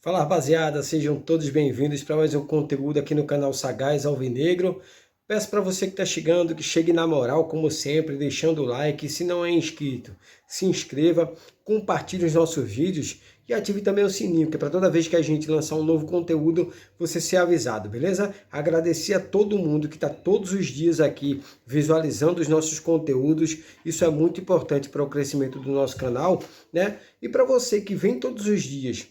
Fala rapaziada, sejam todos bem-vindos para mais um conteúdo aqui no canal Sagaz Alvinegro. Peço para você que está chegando, que chegue na moral, como sempre, deixando o like. Se não é inscrito, se inscreva, compartilhe os nossos vídeos e ative também o sininho, que é para toda vez que a gente lançar um novo conteúdo, você ser avisado, beleza? Agradecer a todo mundo que está todos os dias aqui visualizando os nossos conteúdos. Isso é muito importante para o crescimento do nosso canal, né? E para você que vem todos os dias,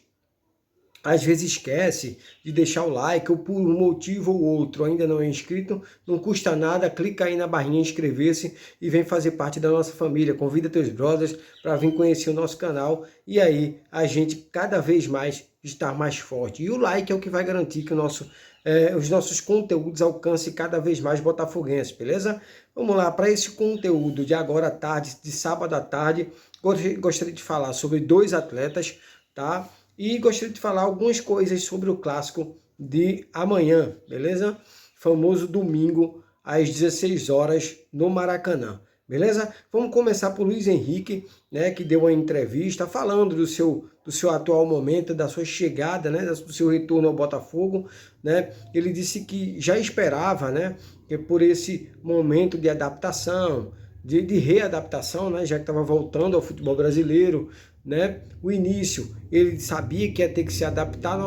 às vezes esquece de deixar o like ou por um motivo ou outro ainda não é inscrito, não custa nada, clica aí na barrinha inscrever-se e vem fazer parte da nossa família. Convida teus brothers para vir conhecer o nosso canal e aí a gente cada vez mais estar mais forte. E o like é o que vai garantir que os nossos conteúdos alcancem cada vez mais botafoguenses, beleza? Vamos lá, para esse conteúdo de agora à tarde, de sábado à tarde, gostaria de falar sobre dois atletas, tá? E gostaria de falar algumas coisas sobre o clássico de amanhã, beleza? Famoso domingo, às 16 horas, no Maracanã, beleza? Vamos começar por Luiz Henrique, né, que deu uma entrevista falando do seu atual momento, da sua chegada, né, do seu retorno ao Botafogo, né? Ele disse que já esperava, né, que por esse momento de adaptação, de readaptação, né, já que estava voltando ao futebol brasileiro, né? O início, ele sabia que ia ter que se adaptar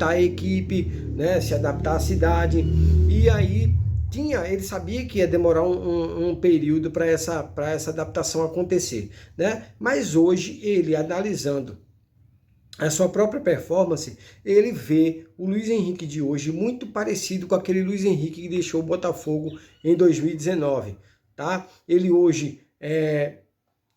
à equipe, né? Se adaptar à cidade, e aí ele sabia que ia demorar um período para essa adaptação acontecer, né? Mas hoje, ele analisando a sua própria performance, ele vê o Luiz Henrique de hoje muito parecido com aquele Luiz Henrique que deixou o Botafogo em 2019, tá? Ele hoje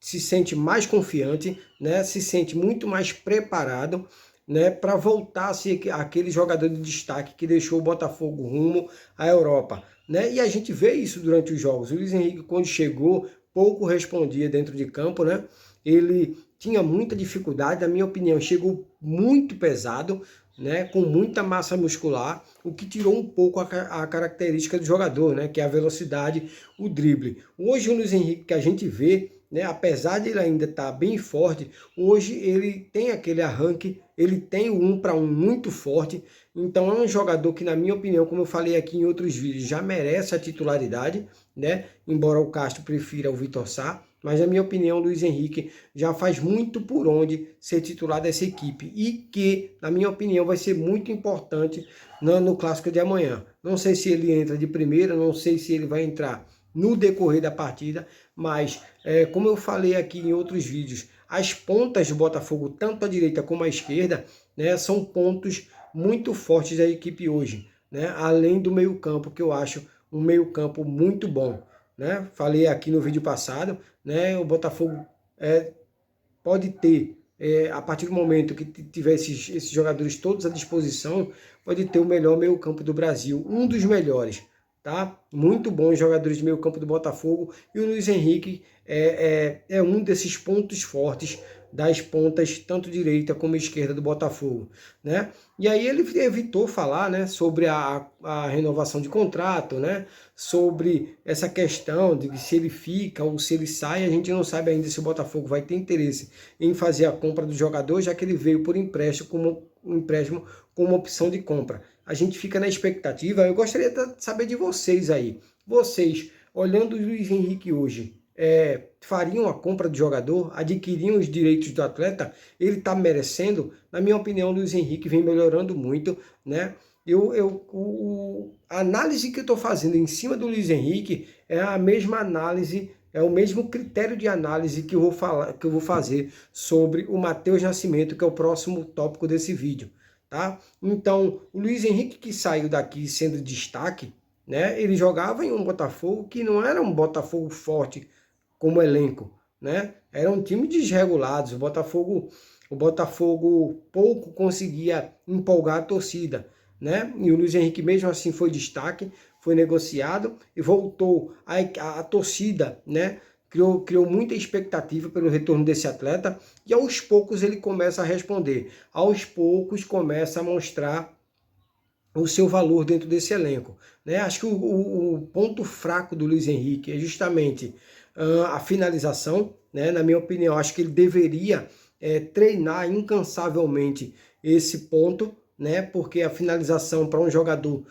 se sente mais confiante, né? Se sente muito mais preparado, né? Para voltar a ser aquele jogador de destaque que deixou o Botafogo rumo à Europa, né? E a gente vê isso durante os jogos. O Luiz Henrique, quando chegou, pouco respondia dentro de campo, né? Ele tinha muita dificuldade, na minha opinião, chegou muito pesado, né, com muita massa muscular, o que tirou um pouco a característica do jogador, né, que é a velocidade, o drible. Hoje o Luiz Henrique que a gente vê, né, apesar de ele ainda estar bem forte, hoje ele tem aquele arranque, ele tem o 1 para 1 muito forte, então é um jogador que, na minha opinião, como eu falei aqui em outros vídeos, já merece a titularidade, né, embora o Castro prefira o Vitor Sá, mas na minha opinião o Luiz Henrique já faz muito por onde ser titular dessa equipe e que, na minha opinião, vai ser muito importante no clássico de amanhã. Não sei se ele entra de primeira, não sei se ele vai entrar no decorrer da partida, mas como eu falei aqui em outros vídeos, as pontas do Botafogo, tanto a direita como a esquerda, né, são pontos muito fortes da equipe hoje, né, além do meio-campo, que eu acho um meio-campo muito bom, né? Falei aqui no vídeo passado, né, o Botafogo pode ter, a partir do momento que tiver esses jogadores todos à disposição, pode ter o melhor meio-campo do Brasil, um dos melhores, tá? Muito bons jogadores de meio-campo do Botafogo, e o Luiz Henrique é um desses pontos fortes das pontas, tanto direita como esquerda do Botafogo, né? E aí ele evitou falar, né, sobre a renovação de contrato, né, sobre essa questão de que se ele fica ou se ele sai, a gente não sabe ainda se o Botafogo vai ter interesse em fazer a compra do jogador, já que ele veio por empréstimo como opção de compra. A gente fica na expectativa. Eu gostaria de saber de vocês aí. Vocês, olhando o Luiz Henrique hoje, fariam a compra do jogador, adquiriam os direitos do atleta? Ele está merecendo? Na minha opinião, o Luiz Henrique vem melhorando muito, né? A análise que eu estou fazendo em cima do Luiz Henrique é a mesma análise, é o mesmo critério de análise que eu vou fazer sobre o Matheus Nascimento, que é o próximo tópico desse vídeo, tá? Então, o Luiz Henrique que saiu daqui sendo destaque, né? Ele jogava em um Botafogo que não era um Botafogo forte como elenco, né? Era um time desregulado. O Botafogo pouco conseguia empolgar a torcida, né? E o Luiz Henrique mesmo assim foi destaque, foi negociado e voltou a torcida, né? Criou muita expectativa pelo retorno desse atleta e aos poucos ele começa a responder, aos poucos começa a mostrar o seu valor dentro desse elenco, né? Acho que o ponto fraco do Luiz Henrique é justamente a finalização, né? Na minha opinião, acho que ele deveria treinar incansavelmente esse ponto, né? Porque a finalização para um jogador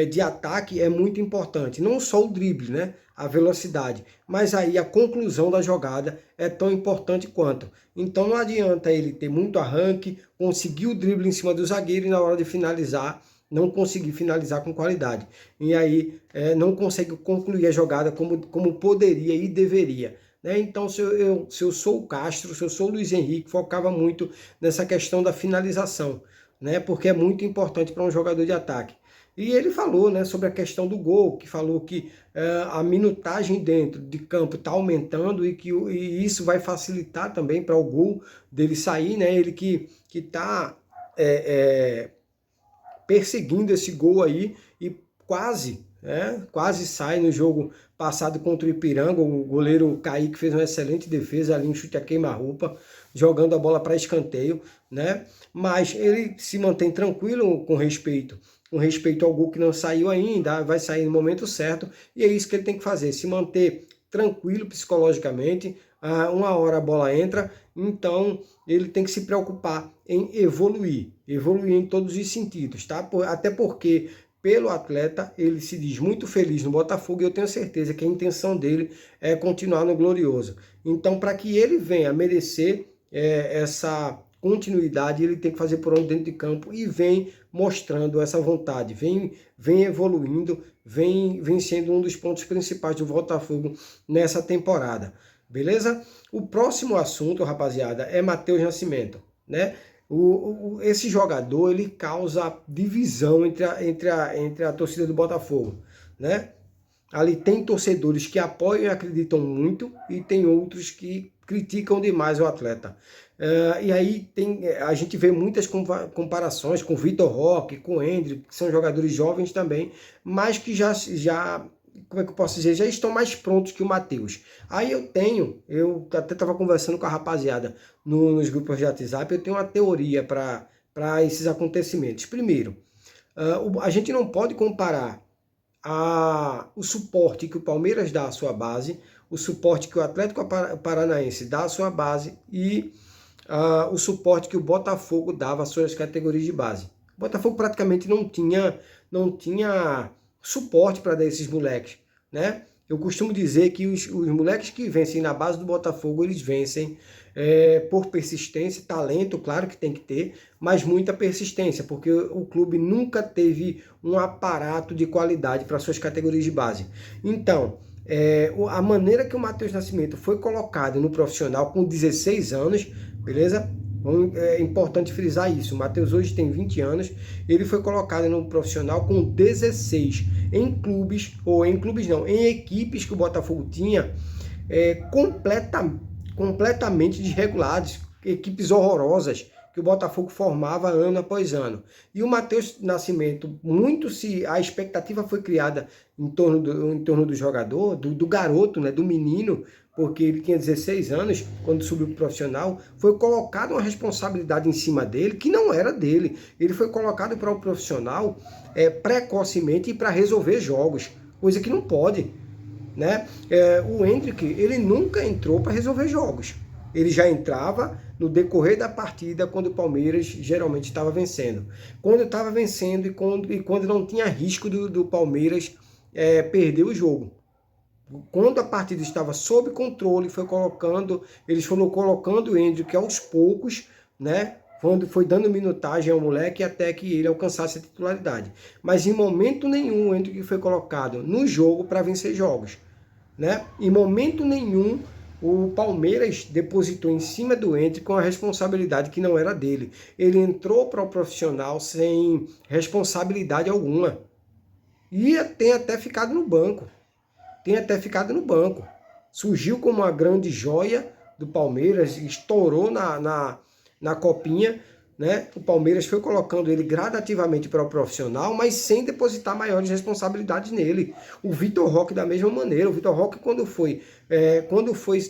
de ataque é muito importante. Não só o drible, né? A velocidade, mas aí a conclusão da jogada é tão importante quanto. Então não adianta ele ter muito arranque, conseguir o drible em cima do zagueiro e na hora de finalizar não conseguir finalizar com qualidade. E aí não consegue concluir a jogada como poderia e deveria. Né? Então, se eu sou o Castro, se eu sou o Luiz Henrique, focava muito nessa questão da finalização, né? Porque é muito importante para um jogador de ataque. E ele falou, né, sobre a questão do gol, que falou que a minutagem dentro de campo está aumentando e isso vai facilitar também para o gol dele sair, né? Ele que está perseguindo esse gol aí e quase sai no jogo passado contra o Ipiranga. O goleiro Kaique fez uma excelente defesa ali, um chute a queima-roupa, jogando a bola para escanteio, né? Mas ele se mantém tranquilo com respeito ao gol que não saiu ainda, vai sair no momento certo, e é isso que ele tem que fazer, se manter tranquilo psicologicamente. Uma hora a bola entra, então ele tem que se preocupar em evoluir em todos os sentidos, tá? Até porque pelo atleta, ele se diz muito feliz no Botafogo e eu tenho certeza que a intenção dele é continuar no Glorioso. Então, para que ele venha merecer essa continuidade, ele tem que fazer por onde dentro de campo e vem mostrando essa vontade, vem evoluindo, vem sendo um dos pontos principais do Botafogo nessa temporada. Beleza? O próximo assunto, rapaziada, é Matheus Nascimento, né? Esse jogador, ele causa divisão entre a torcida do Botafogo, né? Ali tem torcedores que apoiam e acreditam muito e tem outros que criticam demais o atleta. E aí a gente vê muitas comparações com Vitor Roque, com o Endrick, que são jogadores jovens também, mas que já como é que eu posso dizer, já estão mais prontos que o Matheus. Aí eu até estava conversando com a rapaziada nos grupos de WhatsApp, eu tenho uma teoria para esses acontecimentos. Primeiro, a gente não pode comparar o suporte que o Palmeiras dá à sua base, o suporte que o Atlético Paranaense dá à sua base e o suporte que o Botafogo dava às suas categorias de base. O Botafogo praticamente não tinha suporte para dar esses moleques, né? Eu costumo dizer que os moleques que vencem na base do Botafogo, eles vencem por persistência, talento, claro que tem que ter, mas muita persistência, porque o clube nunca teve um aparato de qualidade para suas categorias de base. Então, a maneira que o Matheus Nascimento foi colocado no profissional com 16 anos, beleza? É importante frisar isso. O Matheus hoje tem 20 anos, ele foi colocado no profissional com 16 em equipes que o Botafogo tinha completamente desreguladas, equipes horrorosas que o Botafogo formava ano após ano. E o Matheus Nascimento, a expectativa foi criada em torno do jogador, do garoto, né, do menino, porque ele tinha 16 anos, quando subiu para o profissional, foi colocado uma responsabilidade em cima dele, que não era dele. Ele foi colocado para o profissional precocemente para resolver jogos, coisa que não pode. Né? O Endrick, ele nunca entrou para resolver jogos. Ele já entrava no decorrer da partida, quando o Palmeiras geralmente estava vencendo. Quando estava vencendo e quando não tinha risco do Palmeiras perder o jogo. Quando a partida estava sob controle, eles foram colocando o Endrick aos poucos, né? Quando foi dando minutagem ao moleque até que ele alcançasse a titularidade. Mas em momento nenhum o Endrick foi colocado no jogo para vencer jogos, né? Em momento nenhum o Palmeiras depositou em cima do Endrick com a responsabilidade que não era dele. Ele entrou para o profissional sem responsabilidade alguma. E tem até ficado no banco. Surgiu como uma grande joia do Palmeiras, estourou na copinha, né? O Palmeiras foi colocando ele gradativamente para o profissional, mas sem depositar maiores responsabilidades nele. O Vitor Roque da mesma maneira. O Vitor Roque, quando foi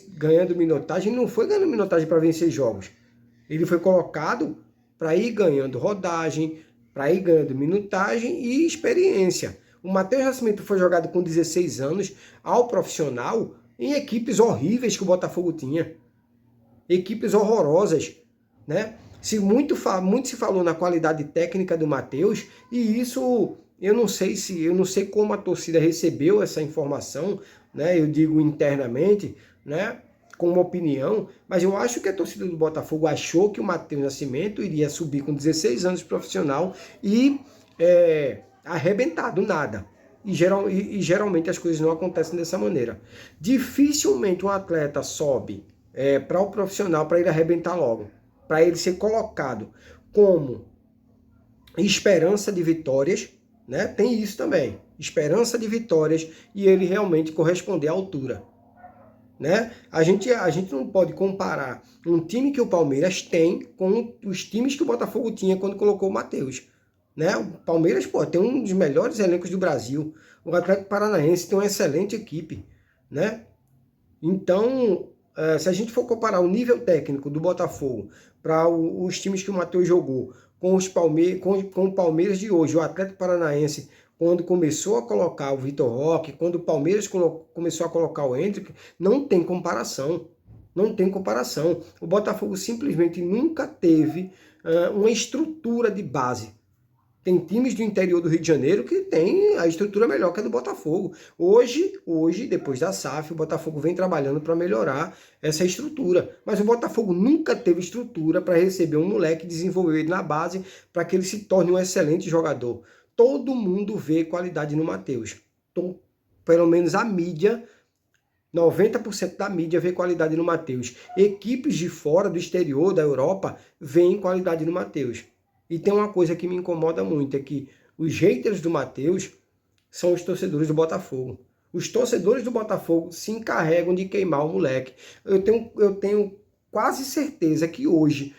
ganhando minutagem, não foi ganhando minutagem para vencer jogos. Ele foi colocado para ir ganhando rodagem, para ir ganhando minutagem e experiência. O Matheus Nascimento foi jogado com 16 anos ao profissional em equipes horríveis que o Botafogo tinha. Equipes horrorosas. né? Muito se falou na qualidade técnica do Matheus, e isso eu não sei como a torcida recebeu essa informação, né? Eu digo internamente, né? Como opinião, mas eu acho que a torcida do Botafogo achou que o Matheus Nascimento iria subir com 16 anos profissional e arrebentar do nada. E geralmente as coisas não acontecem dessa maneira. Dificilmente um atleta sobe para o profissional para ele arrebentar logo, para ele ser colocado como esperança de vitórias, né? Tem isso também, esperança de vitórias, e ele realmente corresponder à altura, né? A gente não pode comparar um time que o Palmeiras tem com os times que o Botafogo tinha quando colocou o Matheus, né? O Palmeiras, pô, tem um dos melhores elencos do Brasil. O Atlético Paranaense tem uma excelente equipe, né? Então, se a gente for comparar o nível técnico do Botafogo para os times que o Matheus jogou com o Palmeiras de hoje, o Atlético Paranaense, quando começou a colocar o Vitor Roque, quando o Palmeiras começou a colocar o Endrick, não tem comparação. Não tem comparação. O Botafogo simplesmente nunca teve uma estrutura de base. Tem times do interior do Rio de Janeiro que tem a estrutura melhor que a do Botafogo. Hoje, depois da SAF, o Botafogo vem trabalhando para melhorar essa estrutura. Mas o Botafogo nunca teve estrutura para receber um moleque e desenvolver ele na base para que ele se torne um excelente jogador. Todo mundo vê qualidade no Matheus. Então, pelo menos a mídia, 90% da mídia vê qualidade no Matheus. Equipes de fora, do exterior, da Europa, veem qualidade no Matheus. E tem uma coisa que me incomoda muito, é que os haters do Matheus são os torcedores do Botafogo. Os torcedores do Botafogo se encarregam de queimar o moleque. Eu tenho quase certeza que hoje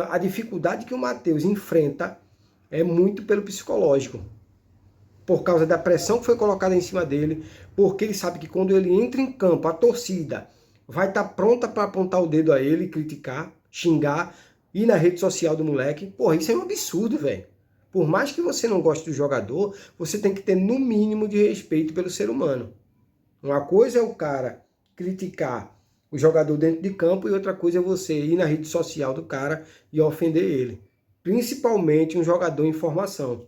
a dificuldade que o Matheus enfrenta é muito pelo psicológico. Por causa da pressão que foi colocada em cima dele, porque ele sabe que quando ele entra em campo, a torcida vai estar pronta para apontar o dedo a ele, criticar, xingar, ir na rede social do moleque. Porra, isso é um absurdo, velho. Por mais que você não goste do jogador, você tem que ter no mínimo de respeito pelo ser humano. Uma coisa é o cara criticar o jogador dentro de campo e outra coisa é você ir na rede social do cara e ofender ele. Principalmente um jogador em formação.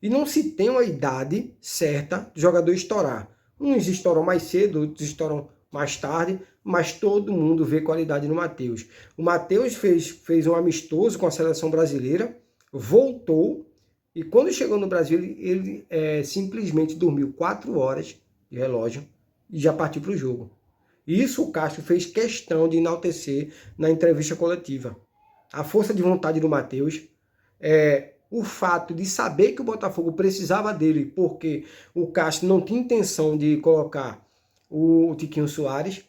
E não se tem uma idade certa do jogador estourar. Uns estouram mais cedo, outros estouram mais tarde, mas todo mundo vê qualidade no Matheus. O Matheus fez um amistoso com a seleção brasileira, voltou, e quando chegou no Brasil, ele simplesmente dormiu 4 horas de relógio e já partiu para o jogo. Isso o Castro fez questão de enaltecer na entrevista coletiva. A força de vontade do Matheus, o fato de saber que o Botafogo precisava dele, porque o Castro não tinha intenção de colocar o Tiquinho Soares.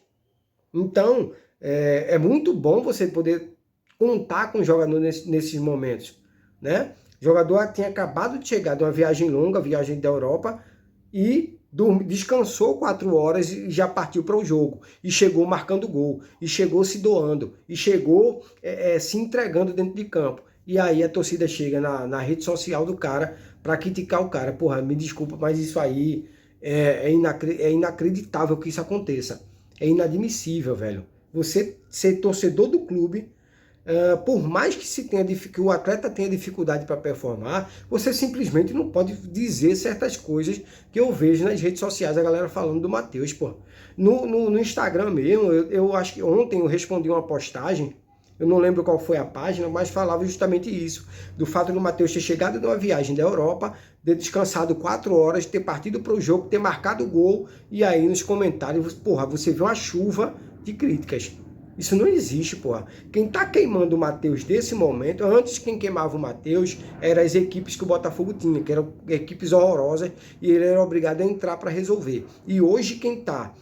Então, é muito bom você poder contar com o jogador nesses momentos, né? O jogador tinha acabado de chegar de uma viagem longa, viagem da Europa, e descansou 4 horas e já partiu para o jogo. E chegou marcando gol, e chegou se doando, e chegou se entregando dentro de campo. E aí a torcida chega na rede social do cara para criticar o cara. Porra, me desculpa, mas isso aí é inacreditável que isso aconteça. É inadmissível, velho. Você ser torcedor do clube, por mais que o atleta tenha dificuldade para performar, você simplesmente não pode dizer certas coisas que eu vejo nas redes sociais, a galera falando do Matheus, pô. No Instagram mesmo, eu acho que ontem eu respondi uma postagem, eu não lembro qual foi a página, mas falava justamente isso, do fato do Matheus ter chegado de uma viagem da Europa, ter descansado 4 horas, ter partido para o jogo, ter marcado o gol, e aí nos comentários, porra, você vê uma chuva de críticas. Isso não existe, porra. Quem tá queimando o Matheus nesse momento, antes quem queimava o Matheus, eram as equipes que o Botafogo tinha, que eram equipes horrorosas, e ele era obrigado a entrar para resolver. E hoje quem tá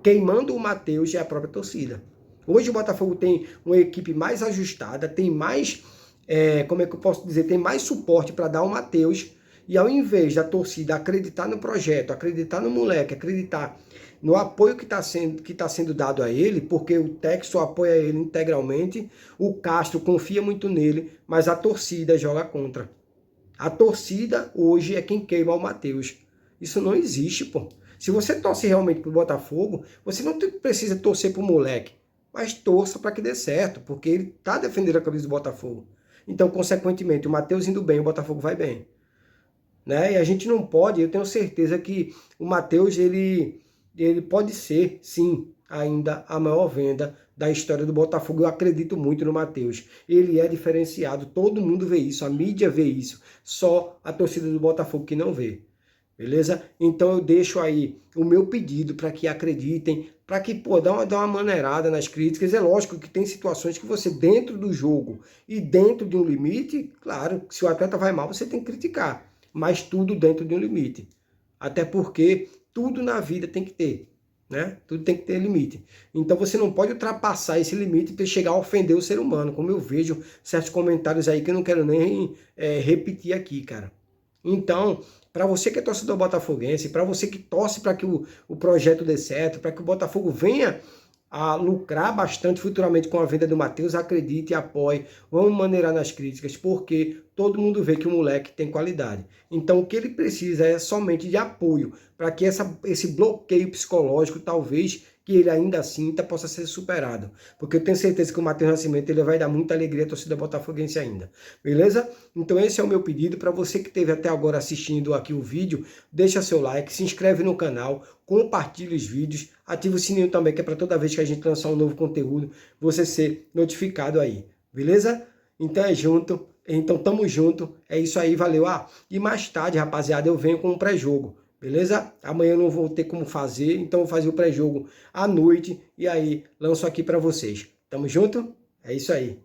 queimando o Matheus é a própria torcida. Hoje o Botafogo tem uma equipe mais ajustada, tem mais, como é que eu posso dizer, tem mais suporte para dar ao Matheus, e ao invés da torcida acreditar no projeto, acreditar no moleque, acreditar no apoio que tá sendo dado a ele, porque o Texto apoia ele integralmente, o Castro confia muito nele, mas a torcida joga contra. A torcida hoje é quem queima o Matheus. Isso não existe, pô. Se você torce realmente pro Botafogo, você não precisa torcer pro moleque. mas torça para que dê certo, porque ele está defendendo a camisa do Botafogo. Então, consequentemente, o Matheus indo bem, o Botafogo vai bem. Né? E a gente não pode, eu tenho certeza que o Matheus, ele pode ser, sim, ainda a maior venda da história do Botafogo. Eu acredito muito no Matheus. Ele é diferenciado, todo mundo vê isso, a mídia vê isso, só a torcida do Botafogo que não vê. Beleza? Então eu deixo aí o meu pedido para que acreditem, para que dá uma maneirada nas críticas. É lógico que tem situações que você, dentro do jogo e dentro de um limite, claro, se o atleta vai mal, você tem que criticar, mas tudo dentro de um limite. Até porque tudo na vida tem que ter, né? Tudo tem que ter limite. Então você não pode ultrapassar esse limite para chegar a ofender o ser humano, como eu vejo certos comentários aí que eu não quero nem repetir aqui, cara. Então, para você que é torcedor botafoguense, para você que torce para que o projeto dê certo, para que o Botafogo venha a lucrar bastante futuramente com a venda do Matheus, acredite e apoie. Vamos maneirar nas críticas, porque todo mundo vê que o moleque tem qualidade. Então, o que ele precisa é somente de apoio, para que esse bloqueio psicológico, talvez, que ele ainda sinta, possa ser superado. Porque eu tenho certeza que o Matheus Nascimento ele vai dar muita alegria à torcida botafoguense ainda. Beleza? Então esse é o meu pedido para você que esteve até agora assistindo aqui o vídeo. Deixa seu like, se inscreve no canal, compartilha os vídeos, ativa o sininho também, que é para toda vez que a gente lançar um novo conteúdo, você ser notificado aí. Beleza? Então é junto. Então tamo junto. É isso aí, valeu. E mais tarde, rapaziada, eu venho com um pré-jogo. Beleza? Amanhã eu não vou ter como fazer, então vou fazer o pré-jogo à noite e aí lanço aqui para vocês. Tamo junto? É isso aí.